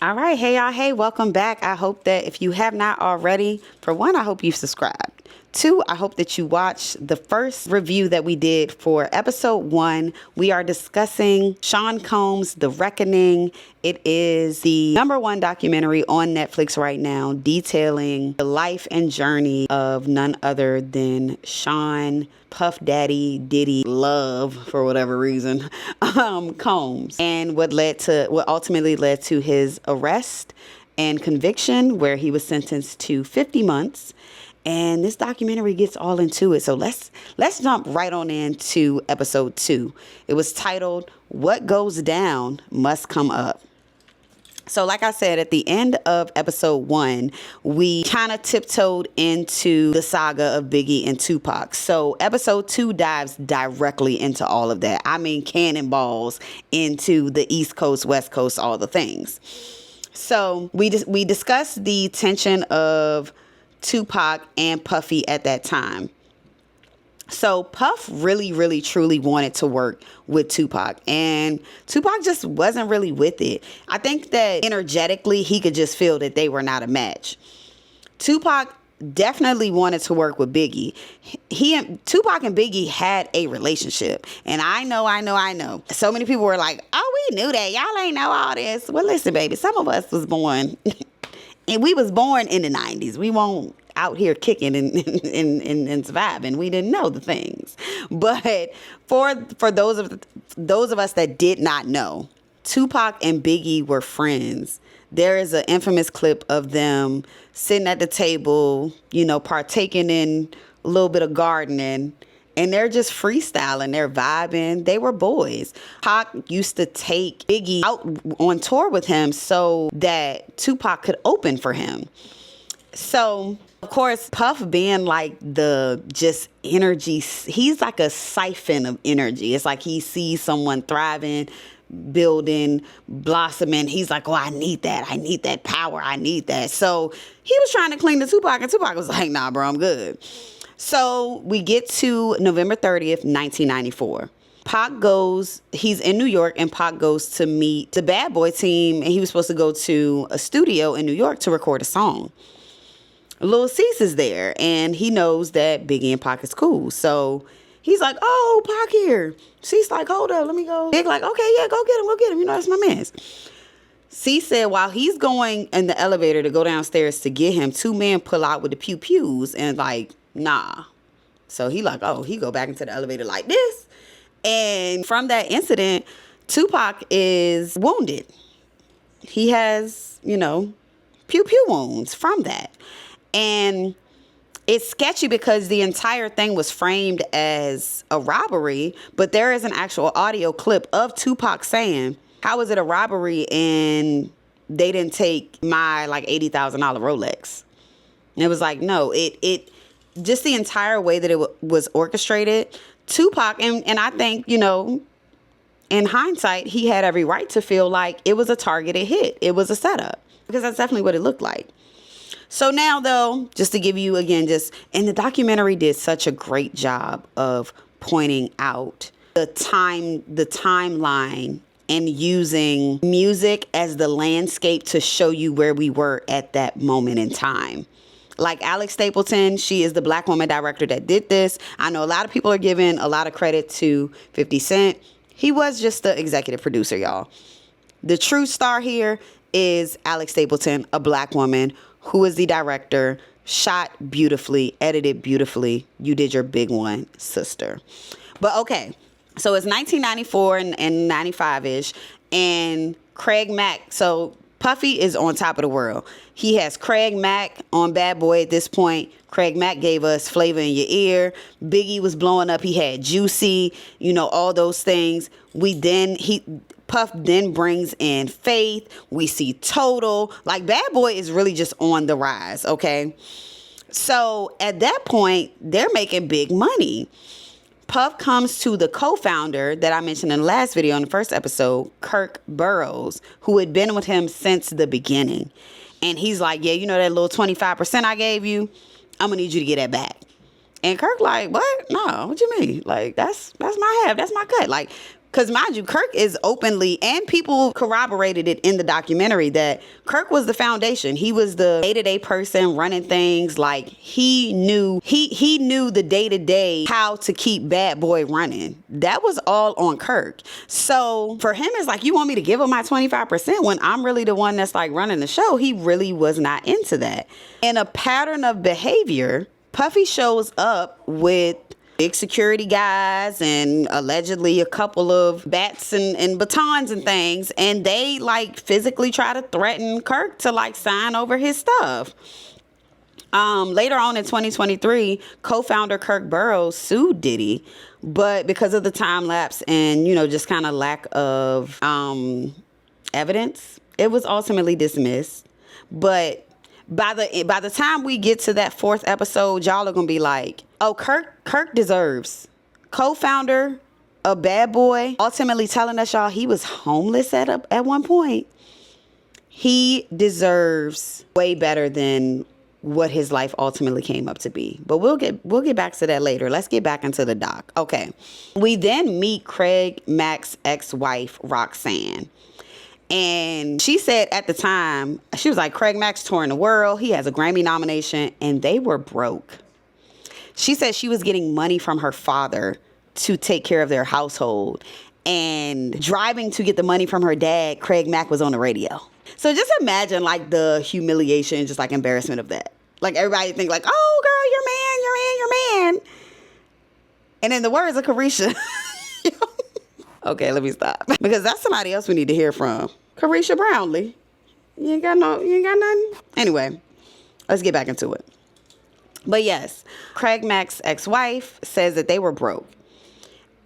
All right. Hey, y'all. Hey, welcome back. I hope that if you have not already, for one, I hope you've subscribed. Two, I hope that you watched the first review that we did for episode 1. We are discussing Sean Combs' The Reckoning. It is the #1 documentary on Netflix right now, detailing the life and journey of none other than Sean Puff Daddy Diddy Love, for whatever reason, Combs, and what ultimately led to his arrest and conviction, where he was sentenced to 50 months. And this documentary gets all into it. So let's jump right on into episode 2. It was titled, What Goes Down Must Come Up. So like I said, at the end of episode 1, we kind of tiptoed into the saga of Biggie and Tupac. So episode 2 dives directly into all of that. I mean, cannonballs into the East Coast, West Coast, all the things. So we discussed the tension of Tupac and Puffy at that time. So Puff really, really, truly wanted to work with Tupac, and Tupac just wasn't really with it. I think that energetically he could just feel that they were not a match. Tupac definitely wanted to work with Biggie. Tupac and Biggie had a relationship, and I know. So many people were like, "Oh, we knew that. Y'all ain't know all this." Well, listen, baby, some of us was born. And we was born in the 90s. We won't out here kicking and surviving. We didn't know the things. But for those of us that did not know, Tupac and Biggie were friends. There is an infamous clip of them sitting at the table, partaking in a little bit of gardening. And they're just freestyling, they're vibing. They were boys. Pac used to take Biggie out on tour with him so that Tupac could open for him. So, of course, Puff being like the just energy, he's like a siphon of energy. It's like he sees someone thriving, building, blossoming. He's like, oh, I need that power. I need that. So he was trying to cling to Tupac, and Tupac was like, nah, bro, I'm good. So we get to November 30th, 1994. He's in New York, and Pac goes to meet the Bad Boy team, and he was supposed to go to a studio in New York to record a song. Lil Cease is there, and he knows that Biggie and Pac is cool. So he's like, oh, Pac here. Cease like, hold up, let me go. Big like, okay, yeah, go get him. That's my man's. Cease said while he's going in the elevator to go downstairs to get him, 2 men pull out with the pew-pews and like, nah. So he like, oh, he go back into the elevator like this. And from that incident, Tupac is wounded. He has, pew-pew wounds from that. And it's sketchy because the entire thing was framed as a robbery, but there is an actual audio clip of Tupac saying, how is it a robbery and they didn't take my like $80,000 Rolex? And it was like, no, it just the entire way that it was orchestrated. Tupac, and I think, in hindsight, he had every right to feel like it was a targeted hit. It was a setup, because that's definitely what it looked like. So now, though, just to give you again, and the documentary did such a great job of pointing out the timeline and using music as the landscape to show you where we were at that moment in time. Like Alex Stapleton, she is the Black woman director that did this. I know a lot of people are giving a lot of credit to 50 Cent. He was just the executive producer, y'all. The true star here is Alex Stapleton, a Black woman who is the director, shot beautifully, edited beautifully. You did your big one, sister. But okay, so it's 1994 and 95-ish, and Craig Mack. So Puffy is on top of the world. He has Craig Mack on Bad Boy at this point. Craig Mack gave us Flavor in Your Ear. Biggie was blowing up. He had Juicy, all those things. Puff then brings in Faith. We see Total. Like, Bad Boy is really just on the rise, okay? So at that point, they're making big money. Puff comes to the co-founder that I mentioned in the last video, in the first episode, Kirk Burroughs, who had been with him since the beginning. And he's like, yeah, that little 25% I gave you, I'm going to need you to get that back. And Kirk like, what? No, what you mean? Like, that's my half. That's my cut. Like, Because mind you, Kirk is openly, and people corroborated it in the documentary, that Kirk was the foundation. He was the day-to-day person running things. Like, he knew the day-to-day how to keep Bad Boy running. That was all on Kirk. So for him, it's like, you want me to give him my 25% when I'm really the one that's like running the show? He really was not into that. In a pattern of behavior, Puffy shows up with big security guys and allegedly a couple of bats and batons and things, and they like physically try to threaten Kirk to like sign over his stuff. Later on in 2023, co-founder Kirk Burrows sued Diddy, but because of the time lapse and, you know, just kind of lack of evidence, it was ultimately dismissed. But by the time we get to that 4th episode, y'all are gonna be like, oh, Kirk deserves. Co-founder of Bad Boy, ultimately telling us, y'all, he was homeless at one point. He deserves way better than what his life ultimately came up to be. But we'll get back to that later. Let's get back into the doc. Okay. We then meet Craig Mack's ex-wife, Roxanne. And she said at the time, she was like, Craig Mack's touring the world. He has a Grammy nomination, and they were broke. She said she was getting money from her father to take care of their household. And driving to get the money from her dad, Craig Mack was on the radio. So just imagine like the humiliation, just like embarrassment of that. Like everybody think like, oh, girl, you're man. And in the words of Carisha, okay, let me stop. Because that's somebody else we need to hear from. Carisha Brownlee. You ain't got nothing? Anyway, let's get back into it. But yes, Craig Mack's ex-wife says that they were broke.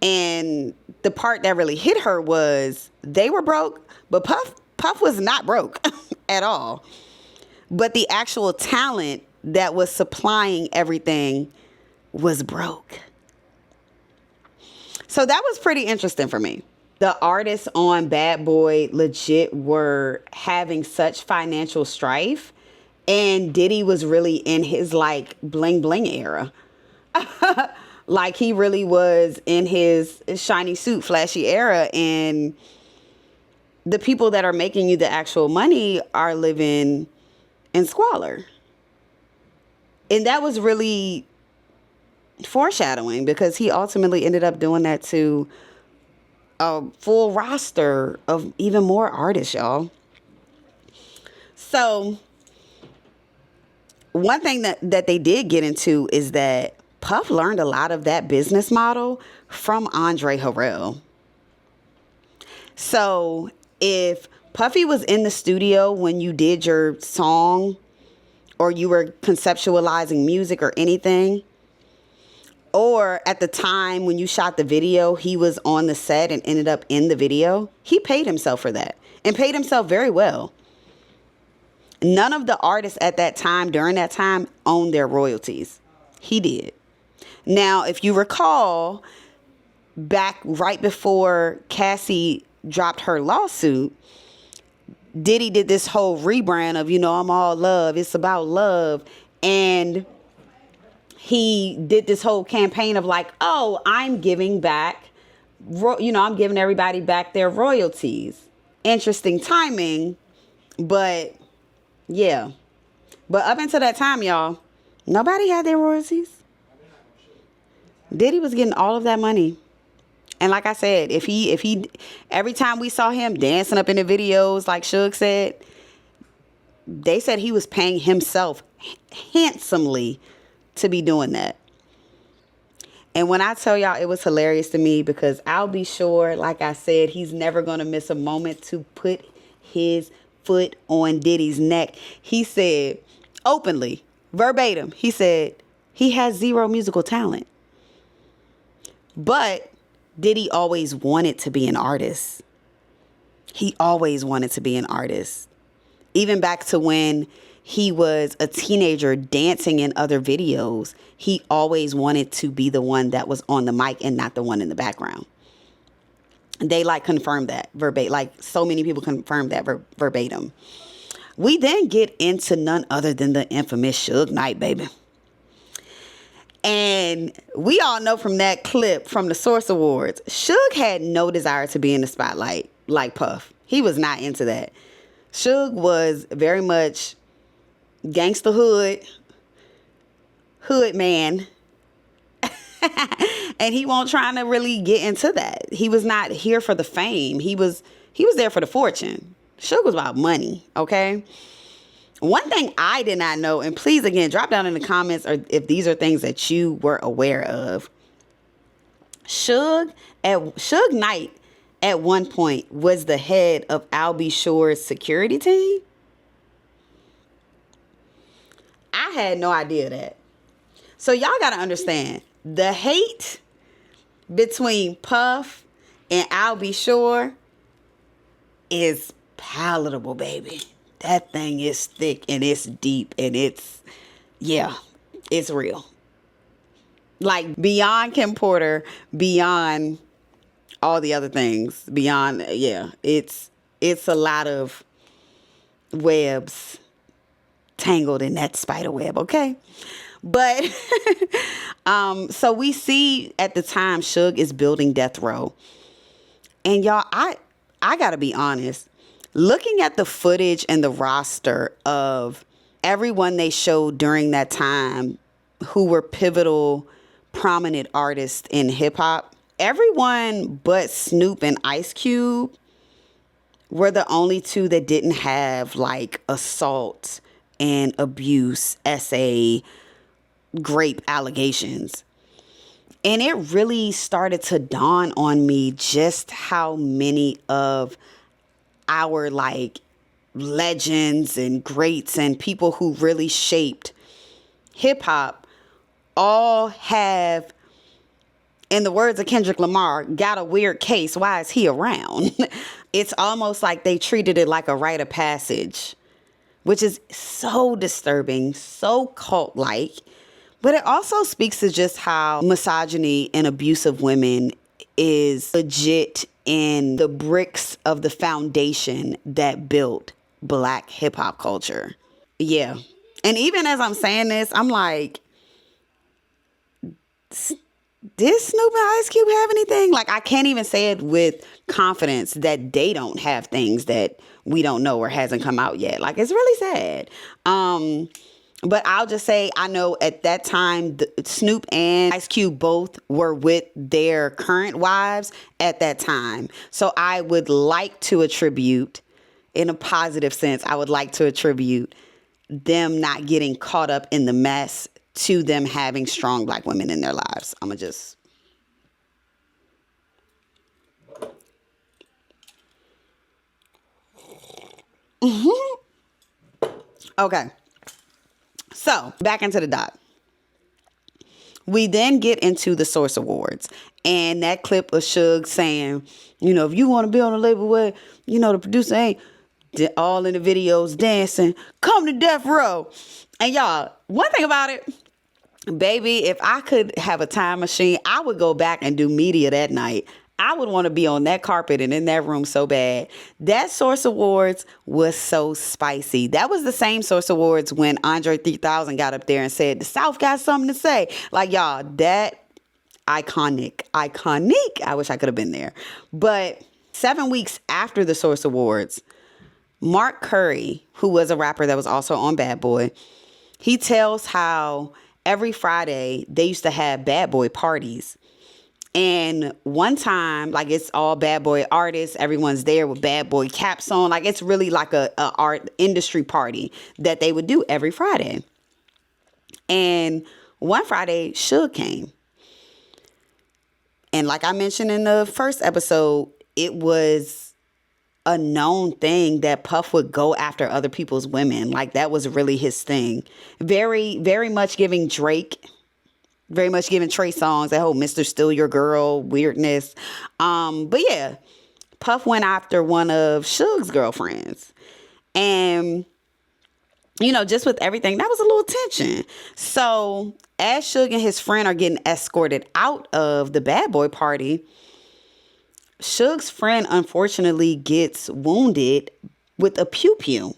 And the part that really hit her was they were broke, but Puff was not broke at all. But the actual talent that was supplying everything was broke. So that was pretty interesting for me. The artists on Bad Boy legit were having such financial strife, and Diddy was really in his like bling bling era. Like he really was in his shiny suit, flashy era, and the people that are making you the actual money are living in squalor. And that was really foreshadowing, because he ultimately ended up doing that to a full roster of even more artists, y'all. So one thing that they did get into is that Puff learned a lot of that business model from Andre Harrell. So if Puffy was in the studio when you did your song, or you were conceptualizing music or anything, or at the time when you shot the video, he was on the set and ended up in the video, he paid himself for that, and paid himself very well. None of the artists at that time, during that time, owned their royalties. He did. Now, if you recall, back right before Cassie dropped her lawsuit, Diddy did this whole rebrand of, I'm all love. It's about love. And he did this whole campaign of like, oh, I'm giving back, I'm giving everybody back their royalties. Interesting timing, but yeah. But up until that time, y'all, nobody had their royalties. Diddy was getting all of that money. And like I said, if he every time we saw him dancing up in the videos, like Suge said, they said he was paying himself handsomely to be doing that. And when I tell y'all, it was hilarious to me, because I'll be sure, like I said, he's never going to miss a moment to put his foot on Diddy's neck. He said openly, verbatim, he said he has zero musical talent. But Diddy always wanted to be an artist. He always wanted to be an artist. Even back to when he was a teenager dancing in other videos, he always wanted to be the one that was on the mic and not the one in the background. They confirmed that verbatim. Like so many people confirmed that verbatim. We then get into none other than the infamous Suge Knight, baby. And we all know from that clip from the Source Awards, Suge had no desire to be in the spotlight like Puff. He was not into that. Suge was very much gangsta hood man. And he won't trying to really get into that. He was not here for the fame. He was there for the fortune. Suge was about money, okay? One thing I did not know, and please, again, drop down in the comments or if these are things that you were aware of. Suge Knight at one point was the head of Al B. Sure's security team. I had no idea that. So y'all got to understand, the hate between Puff and Al B. Sure is palatable, baby. That thing is thick and it's deep and it's real. Like beyond Kim Porter, beyond all the other things, beyond, it's a lot of webs tangled in that spider web, okay? But, so we see at the time Suge is building Death Row. And y'all, I gotta be honest. Looking at the footage and the roster of everyone they showed during that time who were pivotal, prominent artists in hip hop, everyone but Snoop and Ice Cube were the only two that didn't have like assault and abuse, grape allegations. And it really started to dawn on me just how many of our like legends and greats and people who really shaped hip hop all have, in the words of Kendrick Lamar, got a weird case. Why is he around? It's almost like they treated it like a rite of passage, which is so disturbing, so cult-like. But it also speaks to just how misogyny and abuse of women is legit in the bricks of the foundation that built Black hip hop culture. Yeah. And even as I'm saying this, I'm like, did Snoop and Ice Cube have anything? Like, I can't even say it with confidence that they don't have things that we don't know or hasn't come out yet. Like, it's really sad. But I'll just say, I know at that time, Snoop and Ice Cube both were with their current wives at that time. So I would like to attribute, in a positive sense, I would like to attribute them not getting caught up in the mess to them having strong Black women in their lives. I'm going to just... Okay. So, back into the doc. We then get into the Source Awards. And that clip of Suge saying, if you want to be on a label where, the producer ain't all in the videos dancing, come to Death Row. And y'all, one thing about it, baby, if I could have a time machine, I would go back and do media that night. I would want to be on that carpet and in that room so bad. That Source Awards was so spicy. That was the same Source Awards when Andre 3000 got up there and said, the South got something to say. Like, y'all, that iconic. I wish I could have been there. But 7 weeks after the Source Awards, Mark Curry, who was a rapper that was also on Bad Boy, he tells how every Friday they used to have Bad Boy parties. And one time, like, it's all Bad Boy artists. Everyone's there with Bad Boy caps on. Like, it's really like a art industry party that they would do every Friday. And one Friday, Suge came. And like I mentioned in the first episode, it was a known thing that Puff would go after other people's women. Like, that was really his thing. Very, very much giving Drake... Very much giving Trey Songz that whole Mr. Still Your Girl weirdness. But yeah, Puff went after one of Suge's girlfriends. And, just with everything, that was a little tension. So as Suge and his friend are getting escorted out of the Bad Boy party, Suge's friend unfortunately gets wounded with a pew-pew.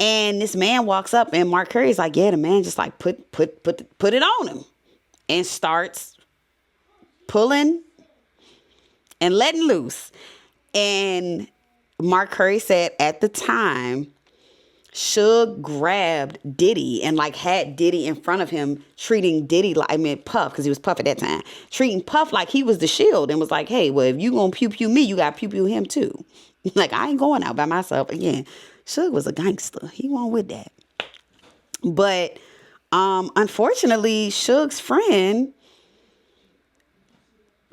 And this man walks up and Mark Curry's like, yeah, the man just like put it on him. and starts pulling and letting loose. And Mark Curry said at the time, Suge grabbed Diddy and like had Diddy in front of him, treating Diddy like, I mean Puff, because he was Puff at that time, treating Puff like he was the shield, and was like, hey, well, if you gonna pew pew me, you gotta pew pew him too. Like, I ain't going out by myself. Again, Suge was a gangster. He wasn't with that. But unfortunately, Suge's friend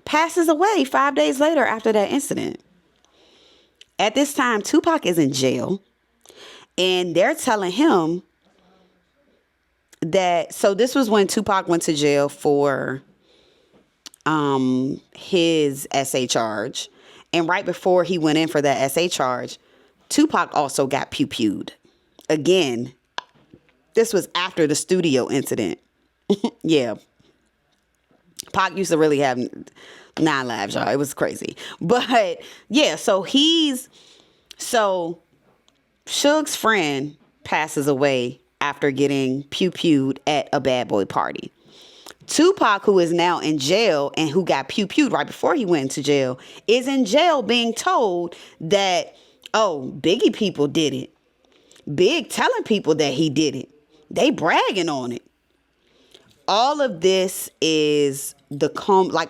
passes away 5 days later after that incident. At this time, Tupac is in jail. And they're telling him that, so this was when Tupac went to jail for his SA charge. And right before he went in for that SA charge, Tupac also got pew-pewed. Again, this was after the studio incident. Yeah. Pac used to really have 9 lives, y'all. It was crazy. But yeah, so Suge's friend passes away after getting pew-pewed at a bad boy party. Tupac, who is now in jail and who got pew-pewed right before he went into jail, is in jail being told that, oh, Biggie people did it. Big telling people that he did it. They bragging on it. All of this is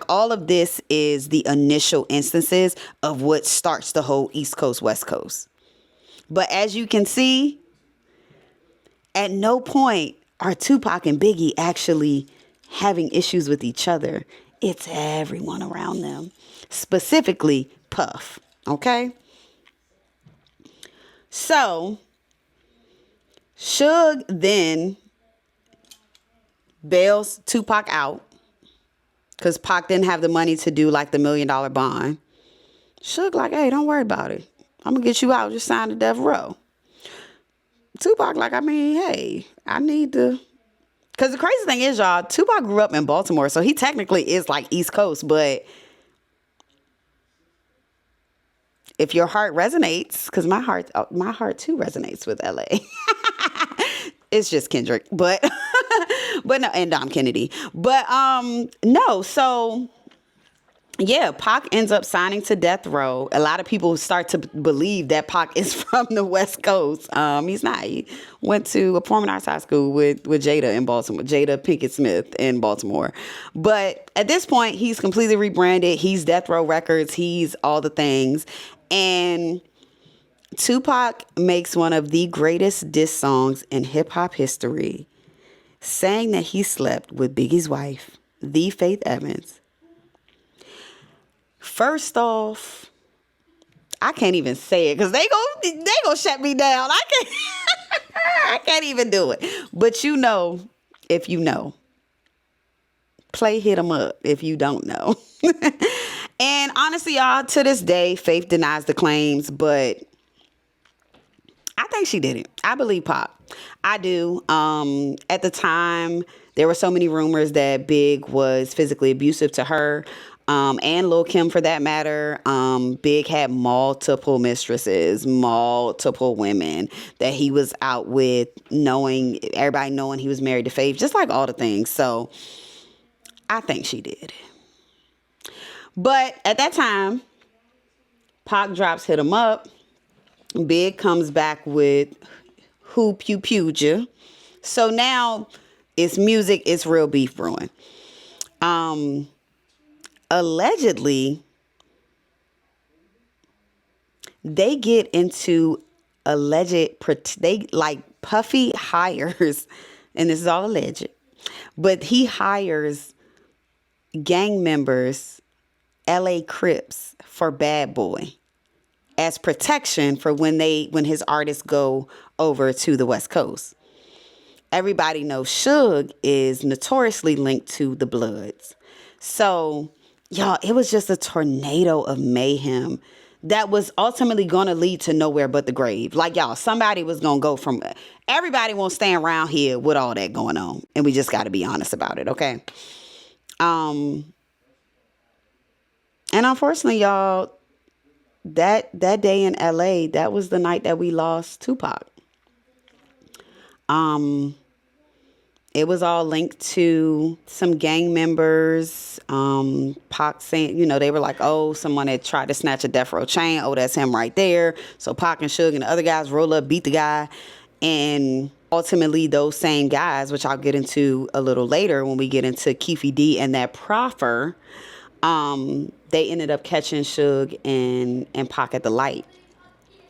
all of this is the initial instances of what starts the whole East Coast, West Coast. But as you can see, at no point are Tupac and Biggie actually having issues with each other. It's everyone around them, specifically Puff. Okay? So, Suge then bails Tupac out because Pac didn't have the money to do like the $1 million bond. Suge like, hey, don't worry about it. I'm going to get you out. Just sign the death row. Tupac like, I mean, hey, I need to. Because the crazy thing is, y'all, Tupac grew up in Baltimore. So he technically is like East Coast. But if your heart resonates, because my heart too resonates with LA. It's just Kendrick. But no, and Dom Kennedy. But no, so yeah, Pac ends up signing to death row. A lot of people start to believe that Pac is from the West Coast. He's not. He went to a performing arts high school with Jada in Baltimore, Jada Pinkett Smith in Baltimore. But at this point, he's completely rebranded. He's Death Row Records. He's all the things. And Tupac makes one of the greatest diss songs in hip hop history, saying that he slept with Biggie's wife, the Faith Evans. First off, I can't even say it because they gonna shut me down. I can't even do it. But you know, if you know, play Hit 'Em Up if you don't know. And honestly, y'all, to this day, Faith denies the claims, but I think she did it. I believe Pop. I do. At the time, there were so many rumors that Big was physically abusive to her. And Lil' Kim for that matter. Big had multiple mistresses, multiple women that he was out with, everybody knowing he was married to Faith, just like all the things. So I think she did. But at that time, Pac drops Hit 'Em Up. Big comes back with Who Pew Pewed Ya. So now it's music, it's real beef brewing. Allegedly, they get into Puffy hires, and this is all alleged, but he hires gang members, LA Crips, for Bad Boy as protection for when his artists go over to the West Coast. Everybody knows Suge is notoriously linked to the Bloods. So, y'all, it was just a tornado of mayhem that was ultimately going to lead to nowhere but the grave. Like, y'all, somebody was going to go from... Everybody won't stand around here with all that going on. And we just got to be honest about it, okay? And unfortunately, y'all, that day in LA, that was the night that we lost Tupac. It was all linked to some gang members. Pac saying, they were like, oh, someone had tried to snatch a death row chain. Oh, that's him right there. So Pac and Suge and the other guys roll up, beat the guy. And ultimately, those same guys, which I'll get into a little later when we get into Keefe D and that proffer, they ended up catching Suge and Pac at the light.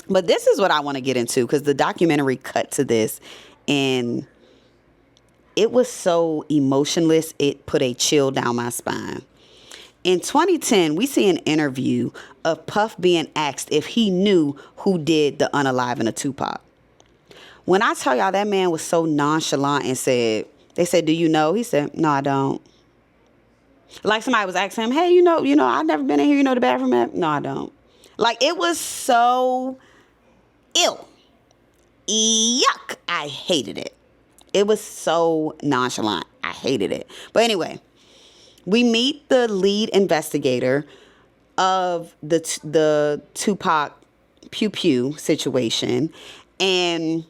But this is what I want to get into, because the documentary cut to this, and it was so emotionless, it put a chill down my spine. In 2010, we see an interview of Puff being asked if he knew who did the unaliving of Tupac. When I tell y'all, that man was so nonchalant and they said, do you know? He said, no, I don't. Like somebody was asking him, hey, I've never been in here, the bathroom app? No, I don't. Like, it was so ill. Yuck. I hated it. It was so nonchalant. I hated it. But anyway, we meet the lead investigator of the Tupac Pew Pew situation, and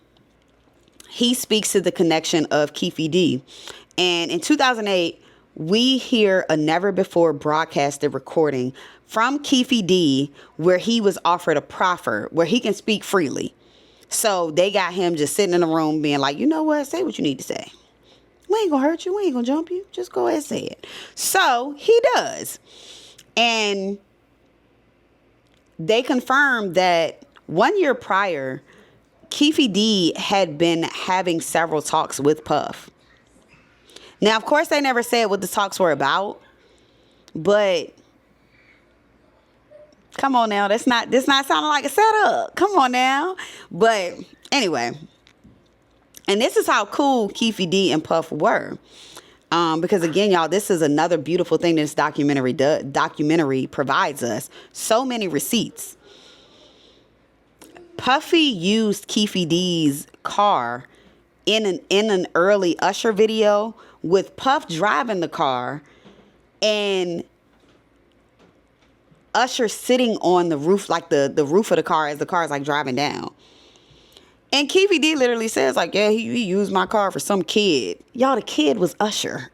he speaks to the connection of Keefe D. And in 2008, we hear a never-before broadcasted recording from Keefe D where he was offered a proffer where he can speak freely. So they got him just sitting in the room being like, you know what? Say what you need to say. We ain't gonna hurt you. We ain't gonna jump you. Just go ahead and say it. So he does. And they confirmed that 1 year prior, Keefe D had been having several talks with Puff. Now, of course, they never said what the talks were about, but come on now, this not sounding like a setup. Come on now. But anyway, and this is how cool Keefe D and Puff were. Because again, y'all, this is another beautiful thing this documentary provides us. So many receipts. Puffy used Keefe D's car in an early Usher video with Puff driving the car and Usher sitting on the roof, like the roof of the car as the car is like driving down. And Keefe D literally says like, yeah, he used my car for some kid. Y'all, the kid was Usher.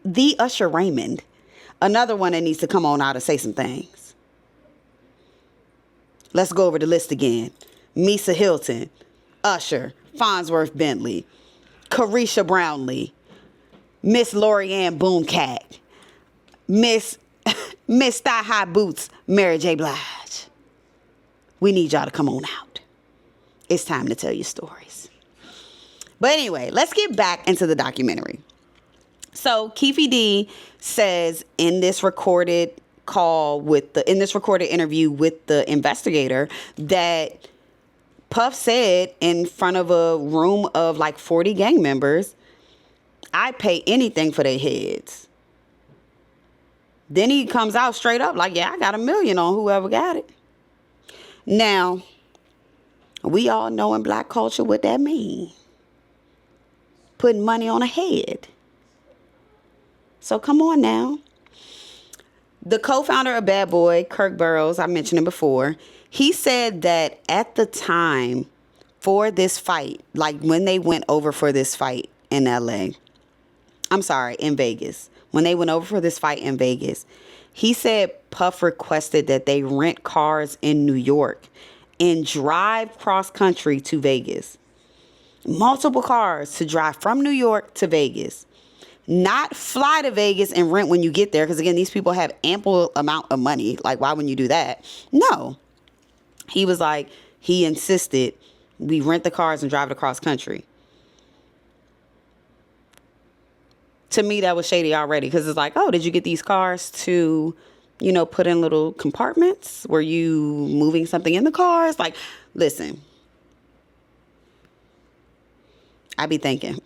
The Usher Raymond. Another one that needs to come on out and say some things. Let's go over the list again. Misa Hilton, Usher, Farnsworth Bentley, Carisha Brownlee, Miss Lorianne Boomcat, Miss Thigh High Boots, Mary J. Blige. We need y'all to come on out. It's time to tell your stories. But anyway, let's get back into the documentary. So Keefe D says in this recorded interview with the investigator that Puff said in front of a room of like 40 gang members, I'd pay anything for their heads. Then he comes out straight up like, yeah, I got $1 million on whoever got it. Now, we all know in black culture what that means. Putting money on a head. So come on now. The co-founder of Bad Boy, Kirk Burroughs, I mentioned him before, he said that at the time for this fight, like when they went over for this fight in Vegas. When they went over for this fight in Vegas, he said Puff requested that they rent cars in New York and drive cross country to Vegas. Multiple cars to drive from New York to Vegas. Not fly to Vegas and rent when you get there. Because again, these people have ample amount of money. Like, why wouldn't you do that? No. He was like, he insisted we rent the cars and drive it across country. To me, that was shady already. Because it's like, oh, did you get these cars to, put in little compartments? Were you moving something in the cars? Like, listen. I be thinking.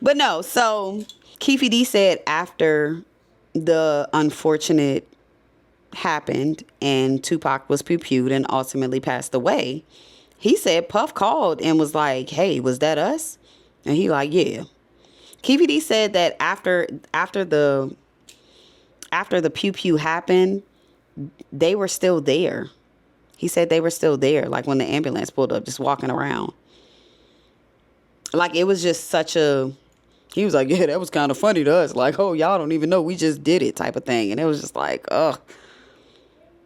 But no, so Keefe D said after the unfortunate happened and Tupac was pew-pewed and ultimately passed away, he said Puff called and was like, hey, was that us? And he like, yeah. Keefe D said that after the pew-pew happened, they were still there. He said they were still there, like when the ambulance pulled up, just walking around. Like, it was just such a He was like, yeah, that was kind of funny to us. Like, oh, y'all don't even know we just did it type of thing. And it was just like, ugh,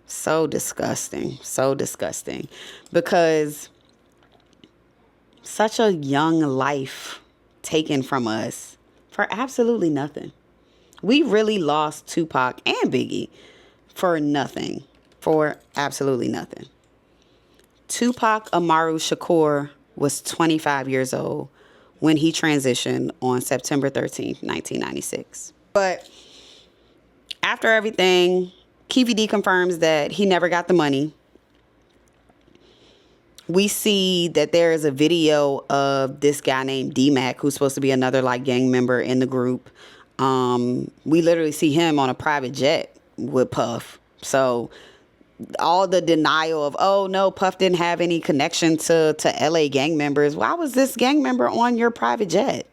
so disgusting. So disgusting. Because such a young life taken from us for absolutely nothing. We really lost Tupac and Biggie for nothing. For absolutely nothing. Tupac Amaru Shakur was 25 years old when he transitioned on September 13th, 1996. But after everything, Kevy D confirms that he never got the money. We see that there is a video of this guy named D-Mac, who's supposed to be another like gang member in the group. We literally see him on a private jet with Puff. So all the denial of, oh no, Puff didn't have any connection to LA gang members. Why was this gang member on your private jet?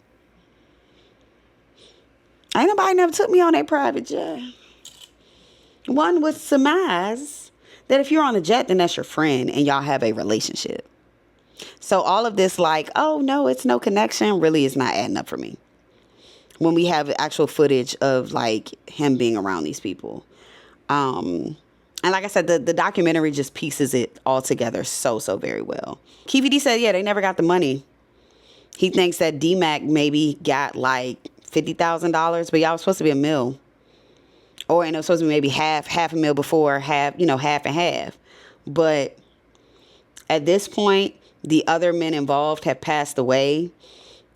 Ain't nobody never took me on a private jet. One would surmise that if you're on a jet, then that's your friend and y'all have a relationship. So all of this like, oh no, it's no connection, really is not adding up for me. When we have actual footage of like him being around these people. And like I said, the documentary just pieces it all together so very well. Kevy D said, yeah, they never got the money. He thinks that D-Mac maybe got like $50,000, but y'all was supposed to be $1 million. Or and it was supposed to be maybe half a mil before, half and half. But at this point, the other men involved have passed away.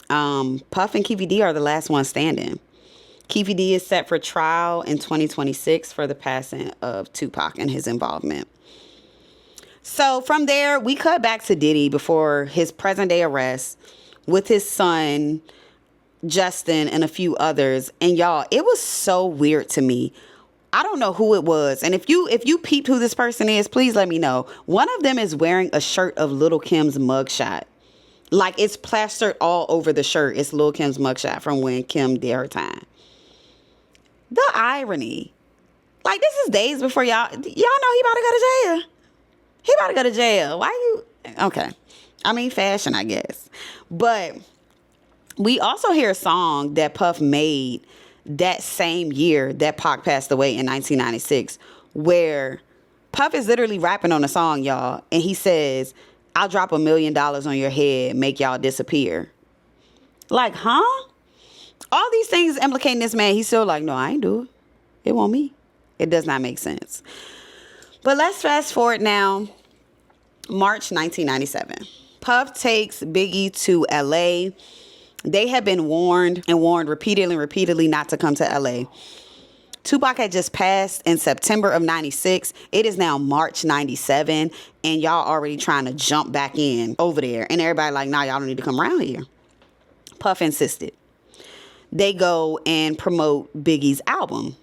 Puff and Kevy D are the last ones standing. Kevy D is set for trial in 2026 for the passing of Tupac and his involvement. So from there, we cut back to Diddy before his present day arrest with his son, Justin, and a few others. And y'all, it was so weird to me. I don't know who it was. And if you peeped who this person is, please let me know. One of them is wearing a shirt of Lil' Kim's mugshot. Like it's plastered all over the shirt. It's Lil' Kim's mugshot from when Kim did her time. The irony. Like, this is days before y'all know he about to go to jail. He about to go to jail. Why you? Okay. I mean, fashion, I guess. But we also hear a song that Puff made that same year that Pac passed away in 1996, where Puff is literally rapping on a song, y'all. And he says, I'll drop $1 million on your head, make y'all disappear. Like, huh? All these things implicating this man. He's still like, no, I ain't do it. It wasn't me. It does not make sense. But let's fast forward now. March 1997. Puff takes Biggie to LA. They had been warned repeatedly not to come to LA. Tupac had just passed in September of 96. It is now March 97. And y'all already trying to jump back in over there. And everybody like, nah, y'all don't need to come around here. Puff insisted. They go and promote Biggie's album.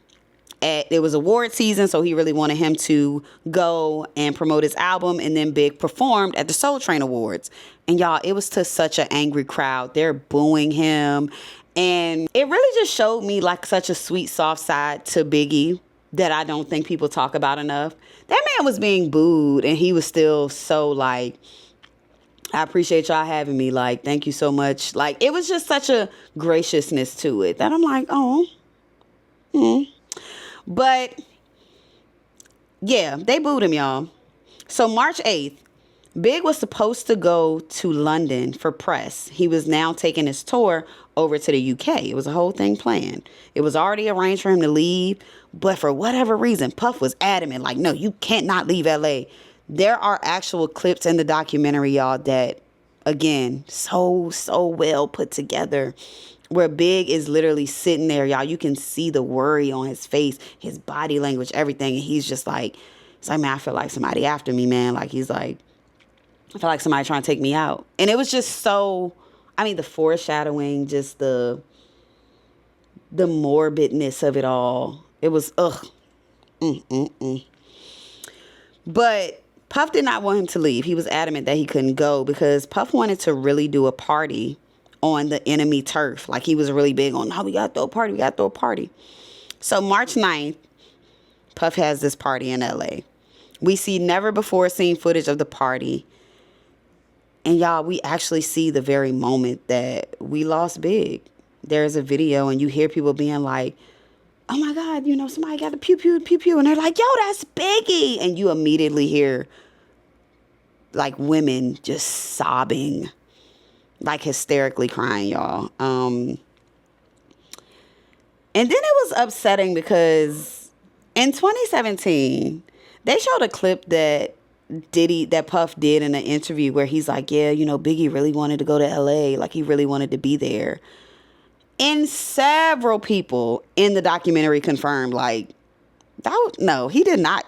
It was award season, so he really wanted him to go and promote his album. And then Big performed at the Soul Train Awards. And y'all, it was to such an angry crowd. They're booing him. And it really just showed me like such a sweet, soft side to Biggie that I don't think people talk about enough. That man was being booed and he was still so like, I appreciate y'all having me. Like, thank you so much. Like, it was just such a graciousness to it that I'm like, oh. But, yeah, they booed him, y'all. So, March 8th, Big was supposed to go to London for press. He was now taking his tour over to the UK. It was a whole thing planned. It was already arranged for him to leave. But for whatever reason, Puff was adamant, like, no, you can't not leave LA. There are actual clips in the documentary, y'all, that, again, so well put together, where Big is literally sitting there, y'all. You can see the worry on his face, his body language, everything. And he's just like, it's like, man, I feel like somebody after me, man. Like, he's like, I feel like somebody trying to take me out. And it was just so, I mean, the foreshadowing, just the morbidness of it all. It was, ugh. But Puff did not want him to leave. He was adamant that he couldn't go because Puff wanted to really do a party on the enemy turf. Like, he was really big on, no, we got to throw a party. So March 9th, Puff has this party in LA. We see never before seen footage of the party. And y'all, we actually see the very moment that we lost Big. there's a video and you hear people being like, oh my God, somebody got the pew, pew, pew, pew. And they're like, yo, that's Biggie. And you immediately hear like women just sobbing, like hysterically crying, y'all. And then it was upsetting because in 2017, they showed a clip that Puff did in an interview where he's like, yeah, Biggie really wanted to go to LA. Like he really wanted to be there. And several people in the documentary confirmed, like, no, he did not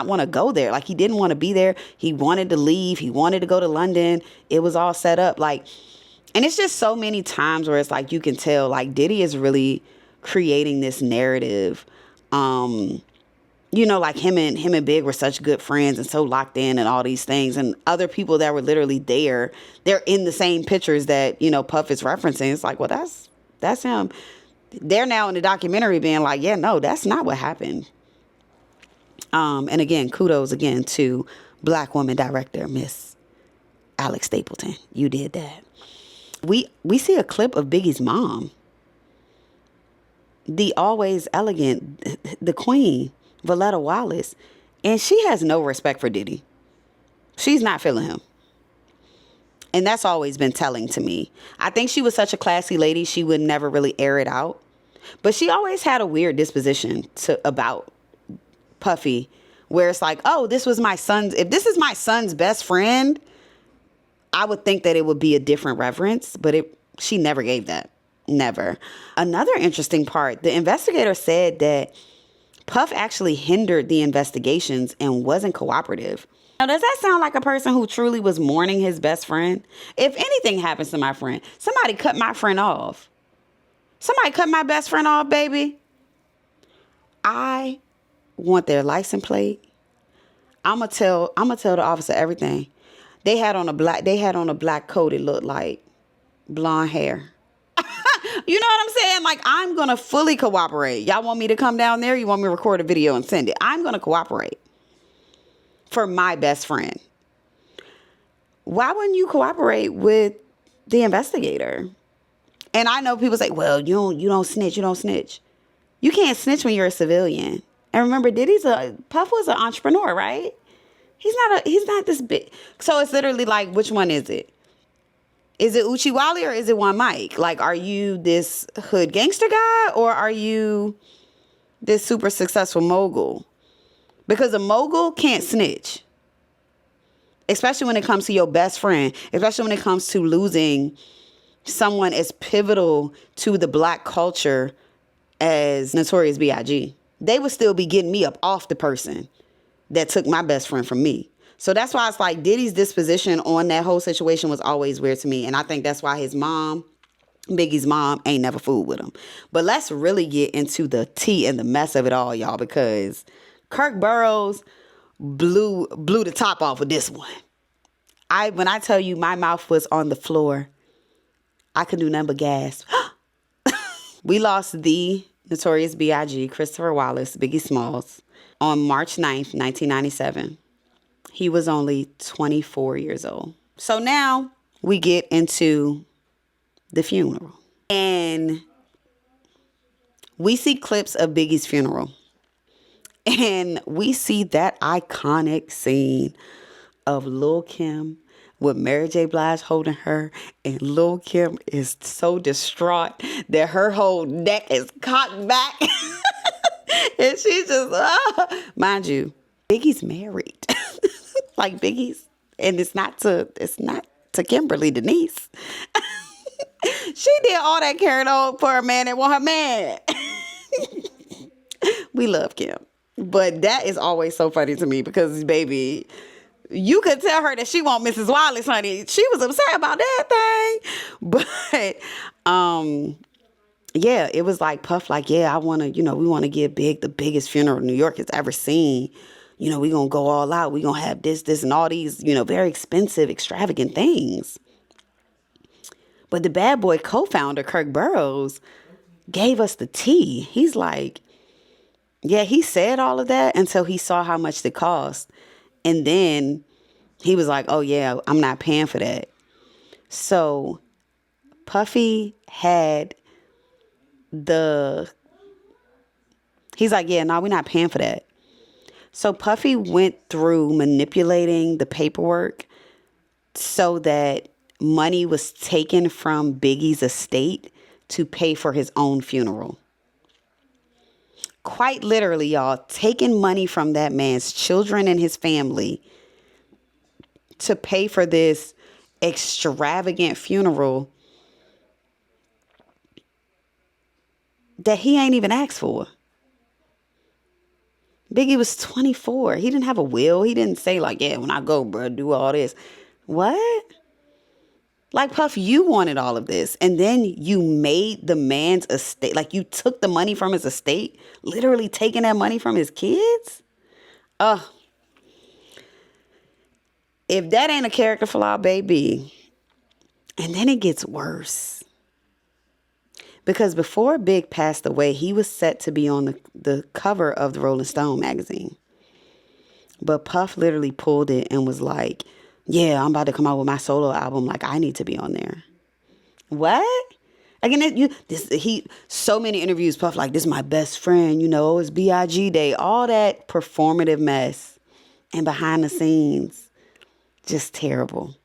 want to go there. Like he didn't want to be there. He wanted to leave. He wanted to go to London. It was all set up. Like, and it's just so many times where it's like, you can tell like Diddy is really creating this narrative. Like him and Big were such good friends and so locked in and all these things. And other people that were literally there, they're in the same pictures that, Puff is referencing. It's like, well, that's him. They're now in the documentary being like, yeah, no, that's not what happened. And again, kudos again to Black woman director, Miss Alex Stapleton. You did that. We see a clip of Biggie's mom, the always elegant, the queen, Valletta Wallace, and she has no respect for Diddy. She's not feeling him. And that's always been telling to me. I think she was such a classy lady, she would never really air it out. But she always had a weird disposition about Puffy, where it's like, oh, if this is my son's best friend, I would think that it would be a different reverence, but she never gave that. Never. Another interesting part, the investigator said that Puff actually hindered the investigations and wasn't cooperative. Now, does that sound like a person who truly was mourning his best friend? If anything happens to my friend, somebody cut my friend off. Somebody cut my best friend off, baby. I want their license plate. I'ma tell the officer everything. They had on a black coat. It looked like blonde hair. You know what I'm saying? Like, I'm going to fully cooperate. Y'all want me to come down there? You want me to record a video and send it? I'm going to cooperate for my best friend. Why wouldn't you cooperate with the investigator? And I know people say, well, you don't snitch. You don't snitch. You can't snitch when you're a civilian. And remember, Puff was an entrepreneur, right? He's not this big. So it's literally like, which one is it? Is it Uchi Wally or is it One Mike? Like, are you this hood gangster guy or are you this super successful mogul? Because a mogul can't snitch. Especially when it comes to your best friend. Especially when it comes to losing someone as pivotal to the Black culture as Notorious B.I.G. They would still be getting me up off the person that took my best friend from me. So that's why it's like Diddy's disposition on that whole situation was always weird to me. And I think that's why his mom, Biggie's mom, ain't never fooled with him. But let's really get into the tea and the mess of it all, y'all, because Kirk Burrows blew the top off of this one. When I tell you my mouth was on the floor, I could do nothing but gasp. We lost the Notorious B.I.G., Christopher Wallace, Biggie Smalls, on March 9th, 1997. He was only 24 years old. So now we get into the funeral. And we see clips of Biggie's funeral. And we see that iconic scene of Lil' Kim with Mary J. Blige holding her. And Lil' Kim is so distraught that her whole neck is cocked back. And she's just, mind you, Biggie's married. Like Biggie's, and it's not to Kimberly Denise. She did all that carrying on for a man that want her man. We love Kim, but that is always so funny to me because, baby, you could tell her that she want Mrs. Wallace, honey. She was upset about that thing, but yeah, it was like Puff, like, yeah, we want to give Big the biggest funeral New York has ever seen. We going to go all out. We going to have this, and all these, very expensive, extravagant things. But the bad boy co-founder, Kirk Burrows, gave us the tea. He's like, yeah, he said all of that until he saw how much it cost. And then he was like, oh, yeah, I'm not paying for that. So Puffy had the he's like, yeah, no, we're not paying for that. So Puffy went through manipulating the paperwork so that money was taken from Biggie's estate to pay for his own funeral. Quite literally, y'all, taking money from that man's children and his family to pay for this extravagant funeral that he ain't even asked for. Biggie was 24. He didn't have a will. He didn't say like, yeah, when I go, bro, do all this. What? Like, Puff, you wanted all of this. And then you made the man's estate. Like, you took the money from his estate. Literally taking that money from his kids. If that ain't a character flaw, baby. And then it gets worse. Because before Big passed away, he was set to be on the cover of the Rolling Stone magazine. But Puff literally pulled it and was like, yeah, I'm about to come out with my solo album. Like, I need to be on there. What? Again, so many interviews, Puff, like, this is my best friend, it's B.I.G. Day. All that performative mess. And behind the scenes, just terrible.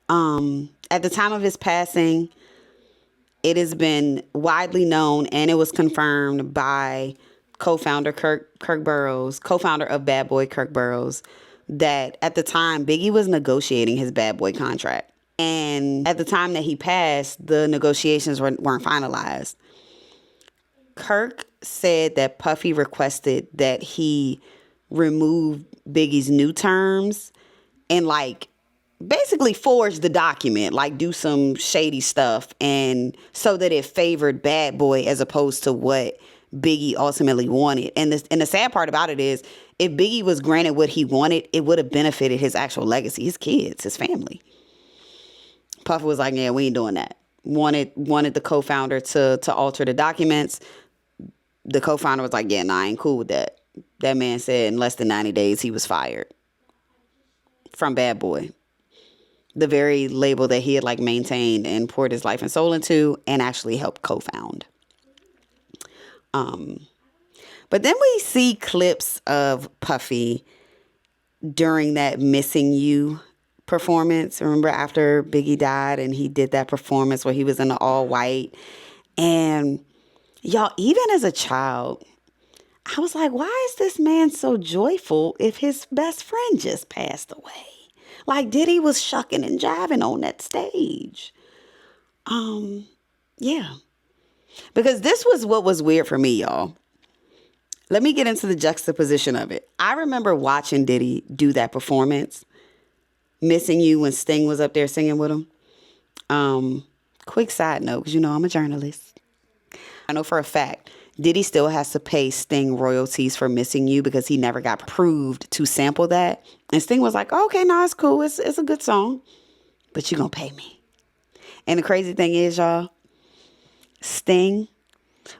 At the time of his passing, it has been widely known, and it was confirmed by co-founder Kirk Burrows, co-founder of Bad Boy Kirk Burrows, that at the time Biggie was negotiating his Bad Boy contract. And at the time that he passed, the negotiations weren't finalized. Kirk said that Puffy requested that he remove Biggie's new terms and basically forge the document, do some shady stuff, and so that it favored Bad Boy as opposed to what Biggie ultimately wanted. And the sad part about it is, if Biggie was granted what he wanted, it would have benefited his actual legacy, his kids, his family. Puffy was like, yeah, we ain't doing that. Wanted the co-founder to alter the documents. The co-founder was like, yeah, nah, I ain't cool with that. That man said in less than 90 days he was fired from Bad Boy, the very label that he had maintained and poured his life and soul into and actually helped co-found. But then we see clips of Puffy during that Missing You performance. Remember after Biggie died and he did that performance where he was in the all white. And y'all, even as a child, I was like, why is this man so joyful if his best friend just passed away? Like, Diddy was shucking and jiving on that stage. Yeah. Because this was what was weird for me, y'all. Let me get into the juxtaposition of it. I remember watching Diddy do that performance, Missing You, when Sting was up there singing with him. Quick side note, because I'm a journalist. I know for a fact, Diddy still has to pay Sting royalties for Missing You because he never got approved to sample that. And Sting was like, oh, okay, no, it's cool. It's a good song, but you're going to pay me. And the crazy thing is, y'all, Sting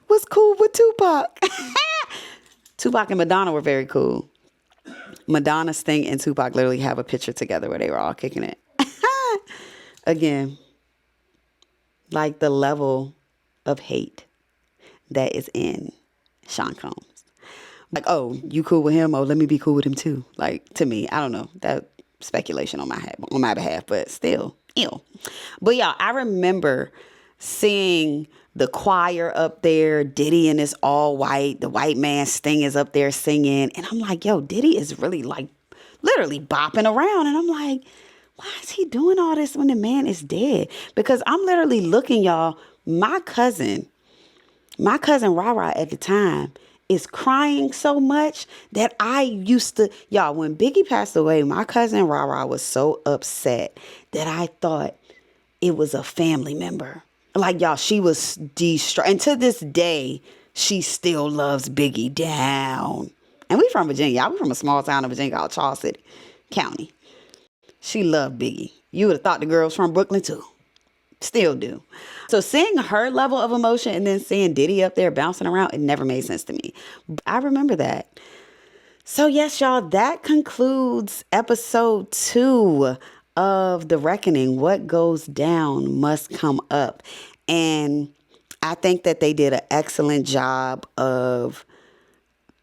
was cool with Tupac. Tupac and Madonna were very cool. Madonna, Sting, and Tupac literally have a picture together where they were all kicking it. Again, the level of hate that is in Sean Combs. Oh, you cool with him? Oh, let me be cool with him too. To me, I don't know. That speculation on my behalf, but still, ew. But yeah, I remember seeing the choir up there, Diddy in his all white, the white man Sting is up there singing. And I'm like, yo, Diddy is really literally bopping around. And I'm like, why is he doing all this when the man is dead? Because I'm literally looking, y'all, my cousin Rara at the time is crying so much that I used to, y'all, when Biggie passed away, my cousin Rara was so upset that I thought it was a family member. Y'all, she was distraught. And to this day, she still loves Biggie down. And we from Virginia. We from a small town in Virginia called Charles City County. She loved Biggie. You would have thought the girls from Brooklyn too. Still do. So seeing her level of emotion and then seeing Diddy up there bouncing around, it never made sense to me. I remember that. So yes, y'all, that concludes episode 2 of The Reckoning. What goes down must come up. And I think that they did an excellent job of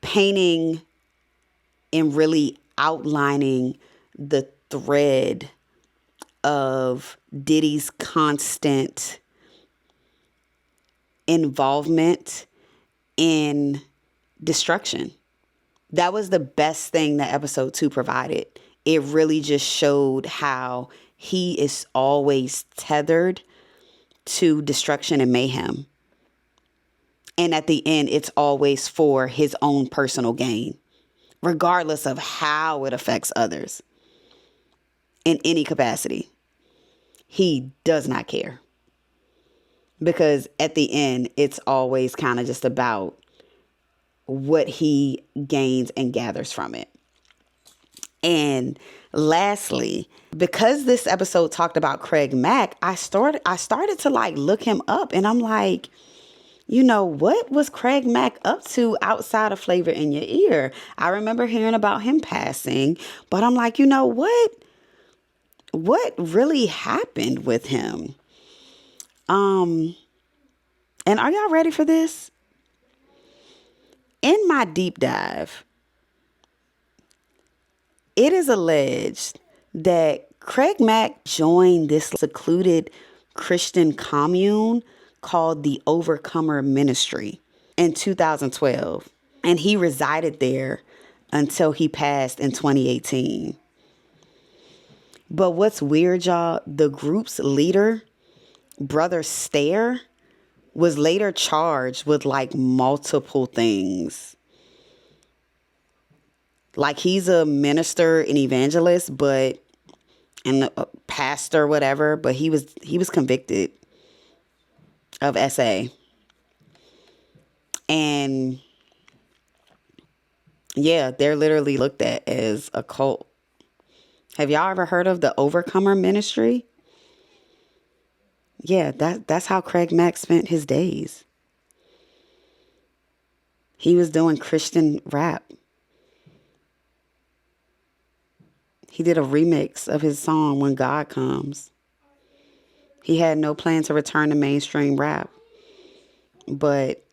painting and really outlining the thread of Diddy's constant involvement in destruction. That was the best thing that episode 2 provided. It really just showed how he is always tethered to destruction and mayhem. And at the end, it's always for his own personal gain, regardless of how it affects others in any capacity. He does not care. Because at the end, it's always kind of just about what he gains and gathers from it. And lastly, because this episode talked about Craig Mack, I started to like look him up, and I'm like, you know, what was Craig Mack up to outside of Flavor in Your Ear? I remember hearing about him passing, but I'm like, you know what? What really happened with him? And are y'all ready for this? In my deep dive, it is alleged that Craig Mack joined this secluded Christian commune called the Overcomer Ministry in 2012. And he resided there until he passed in 2018. But what's weird, y'all, the group's leader, Brother Stair, was later charged with like multiple things. Like he's a minister and evangelist, and a pastor, whatever, but he was convicted of SA. And yeah, they're literally looked at as a cult. Have y'all ever heard of the Overcomer Ministry? Yeah, that's how Craig Mack spent his days. He was doing Christian rap. He did a remix of his song When God Comes. He had no plan to return to mainstream rap. But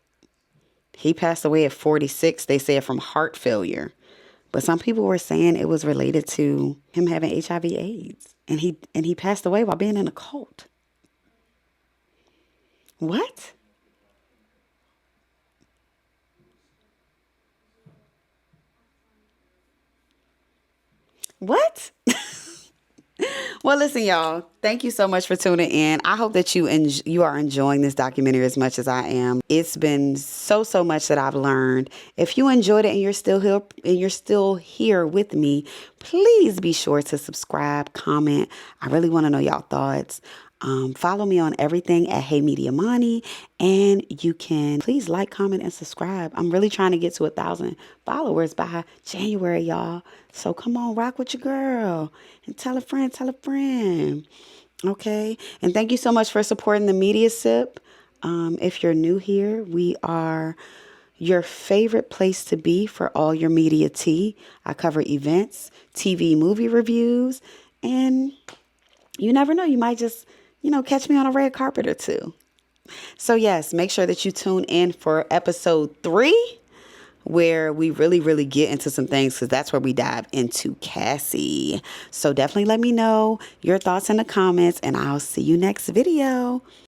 he passed away at 46, they said, from heart failure. But some people were saying it was related to him having HIV/AIDS. And he passed away while being in a cult. What? What? Well, listen, y'all. Thank you so much for tuning in. I hope that you are enjoying this documentary as much as I am. It's been so much that I've learned. If you enjoyed it and you're still here with me, please be sure to subscribe, comment. I really want to know y'all thoughts. Follow me on everything at Hey Media Money, and you can please like, comment, and subscribe. I'm really trying to get to 1,000 followers by January, y'all. So come on, rock with your girl and tell a friend, Okay. And thank you so much for supporting the Media Sip. If you're new here, we are your favorite place to be for all your media tea. I cover events, TV, movie reviews, and you never know, you might just catch me on a red carpet or two. So yes, make sure that you tune in for episode 3, where we really get into some things, because that's where we dive into Cassie. So definitely let me know your thoughts in the comments, and I'll see you next video.